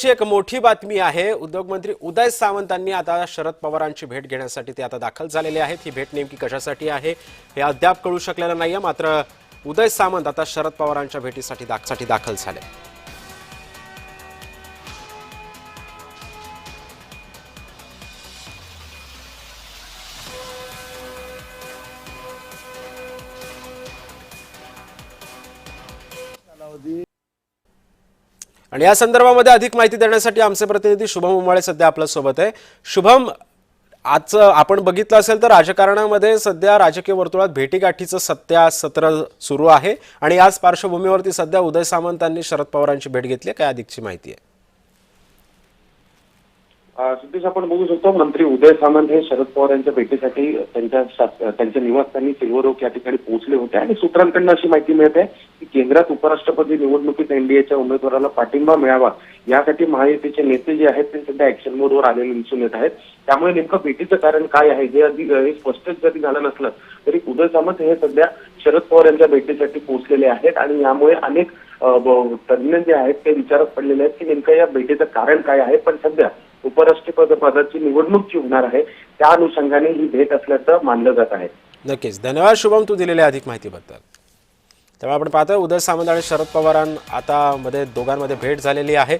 एक मोठी बातमी आहे। उद्योगमंत्री उदय सामंतांनी आता शरद पवारांची भेट घेण्यासाठी ते आता दाखल झालेले आहेत। ही भेट नेमकी कशासाठी आहे हे अद्याप कळू शकलेलं नाहीये, मात्र उदय सामंत आता शरद पवारांच्या भेटीसाठी दाखल झाले। आणि या संदर्भामध्ये अधिक माहिती देण्यासाठी आमचे प्रतिनिधी शुभम उमाळे सध्या आपल्या सोबत आहे। शुभम, आज आपण बघितलं असेल तर राजकारणामध्ये सध्या राजकीय वर्तुळात भेटीगाठीचं सत्र सुरू आहे आणि याच पार्श्वभूमीवरती सध्या उदय सामंतांनी शरद पवारांची भेट घेतली। काय अधिकची माहिती आहे? सिद्धेश, आपण बघू शकतो मंत्री उदय सामंत हे शरद पवार यांच्या भेटीसाठी त्यांच्या निवासस्थानी सिल्वर ओक या ठिकाणी पोहोचले होते आणि सूत्रांकडून अशी माहिती मिळते की केंद्रात उपराष्ट्रपती निवडणुकीत एनडीएच्या उमेदवाराला पाठिंबा मिळावा यासाठी महायुतीचे नेते जे आहेत ते सध्या ऍक्शन मोडवर आलेले दिसून येत आहेत। त्यामुळे नेमकं भेटीचं कारण काय आहे हे स्पष्ट जरी झालं नसलं तरी उदय सामंत हे सध्या शरद पवार यांच्या भेटीसाठी पोहोचलेले आहेत आणि यामुळे अनेक तज्ञ जे आहेत ते विचारात पडलेले आहेत की नेमकं या भेटीचं कारण काय आहे। पण सध्या उपराष्ट्रपती निवडणूक जी होणार आहे त्या अनुषंगाने ही भेट असल्याचं मानलं जात आहे। नक्कीच, धन्यवाद शुभम, तू दिलेल्या अधिक माहितीबद्दल। त्यामुळे आपण पाहतोय उदय सामंत आणि शरद पवारांमध्ये दोघांमध्ये भेट झालेली आहे।